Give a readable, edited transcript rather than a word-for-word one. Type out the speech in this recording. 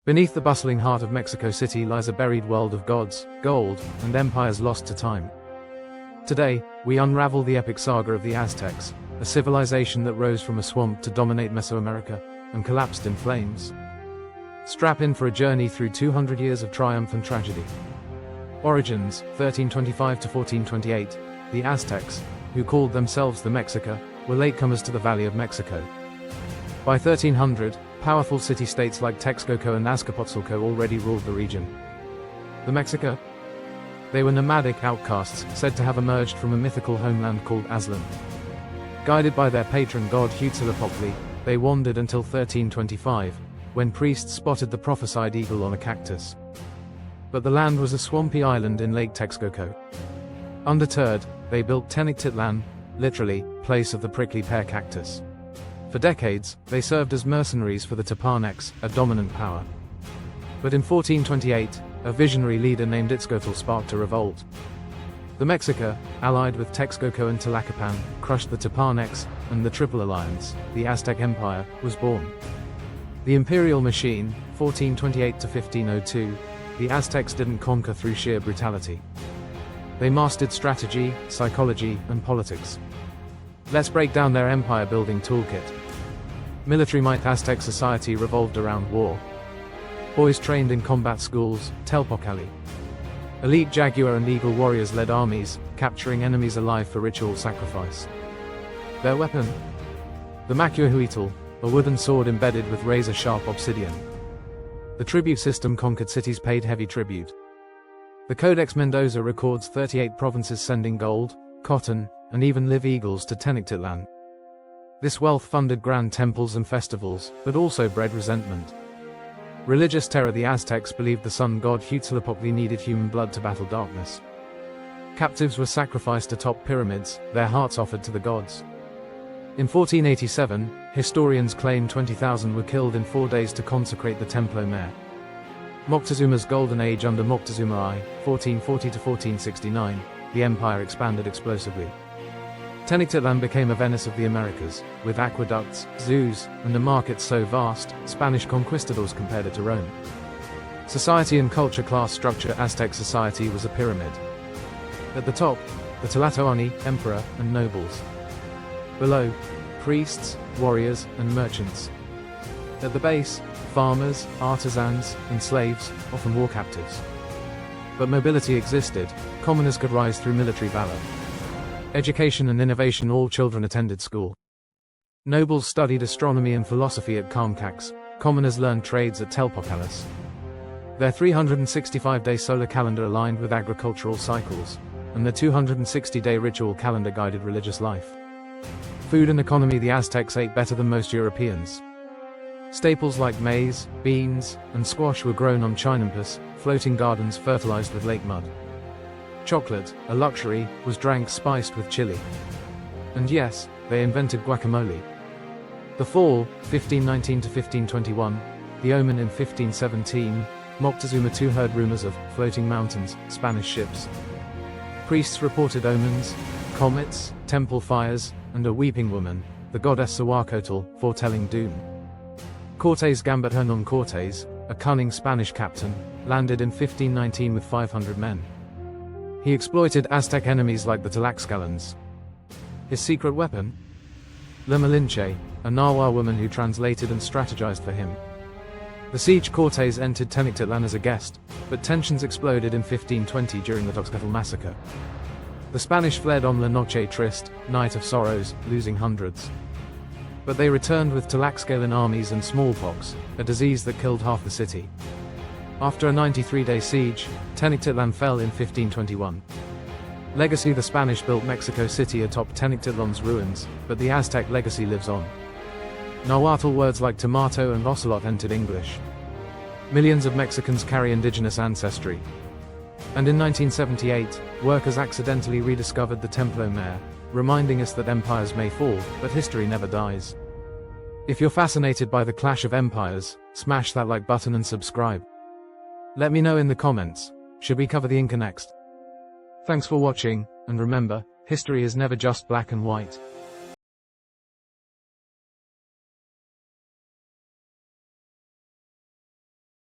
Beneath the bustling heart of Mexico City lies a buried world of gods, gold, and empires lost to time. Today, we unravel the epic saga of the Aztecs, a civilization that rose from a swamp to dominate Mesoamerica, and collapsed in flames. Strap in for a journey through 200 years of triumph and tragedy. Origins, 1325 to 1428, the Aztecs, who called themselves the Mexica, were latecomers to the Valley of Mexico. By 1300, powerful city-states like Texcoco and Azcapotzalco already ruled the region. The Mexica? They were nomadic outcasts, said to have emerged from a mythical homeland called Aztlan. Guided by their patron god Huitzilopochtli, they wandered until 1325, when priests spotted the prophesied eagle on a cactus. But the land was a swampy island in Lake Texcoco. Undeterred, they built Tenochtitlan, literally, place of the prickly pear cactus. For decades, they served as mercenaries for the Tepanecs, a dominant power. But in 1428, a visionary leader named Itzcoatl sparked a revolt. The Mexica, allied with Texcoco and Tlacopan, crushed the Tepanecs, and the Triple Alliance, the Aztec Empire, was born. The imperial machine, 1428 to 1502, the Aztecs didn't conquer through sheer brutality. They mastered strategy, psychology, and politics. Let's break down their empire-building toolkit. Military might. Aztec society revolved around war. Boys trained in combat schools, Telpocali. Elite jaguar and eagle warriors led armies, capturing enemies alive for ritual sacrifice. Their weapon? The macuahuitl, a wooden sword embedded with razor-sharp obsidian. The tribute system conquered cities paid heavy tribute. The Codex Mendoza records 38 provinces sending gold, cotton, and even live eagles to Tenochtitlan. This wealth funded grand temples and festivals, but also bred resentment. Religious terror. The Aztecs believed the sun god Huitzilopochtli needed human blood to battle darkness. Captives were sacrificed atop pyramids, their hearts offered to the gods. In 1487, historians claim 20,000 were killed in 4 days to consecrate the Templo Mayor. Moctezuma's golden age. Under Moctezuma I, 1440 to 1469, the empire expanded explosively. Tenochtitlan became a Venice of the Americas, with aqueducts, zoos, and a market so vast, Spanish conquistadors compared it to Rome. Society and culture. Class structure. Aztec society was a pyramid. At the top, the Tlatoani, emperor, and nobles. Below, priests, warriors, and merchants. At the base, farmers, artisans, and slaves, often war captives. But mobility existed. Commoners could rise through military valor. Education and innovation. All children attended school. Nobles studied astronomy and philosophy at Carmcax. Commoners learned trades at Telpocalis. Their 365-day solar calendar aligned with agricultural cycles, and the 260-day ritual calendar guided religious life. Food and economy. The Aztecs ate better than most Europeans. Staples like maize, beans, and squash were grown on Chinampus, floating gardens fertilized with lake mud. Chocolate, a luxury, was drank spiced with chili. And yes, they invented guacamole. The fall, 1519 to 1521, the omen in 1517, Moctezuma II heard rumors of floating mountains, Spanish ships. Priests reported omens, comets, temple fires, and a weeping woman, the goddess Huacotl, foretelling doom. Cortés Gambit Hernán Cortés, a cunning Spanish captain, landed in 1519 with 500 men. He exploited Aztec enemies like the Tlaxcalans. His secret weapon? La Malinche, a Nahua woman who translated and strategized for him. The siege. Cortés entered Tenochtitlan as a guest, but tensions exploded in 1520 during the Tlaxcatl massacre. The Spanish fled on La Noche Triste, Night of Sorrows, losing hundreds. But they returned with Tlaxcalan armies and smallpox, a disease that killed half the city. After a 93-day siege, Tenochtitlan fell in 1521. Legacy. The Spanish built Mexico City atop Tenochtitlan's ruins, but the Aztec legacy lives on. Nahuatl words like tomato and ocelot entered English. Millions of Mexicans carry indigenous ancestry. And in 1978, workers accidentally rediscovered the Templo Mayor, reminding us that empires may fall, but history never dies. If you're fascinated by the clash of empires, smash that like button and subscribe. Let me know in the comments, should we cover the Inca next? Thanks for watching, and remember, history is never just black and white.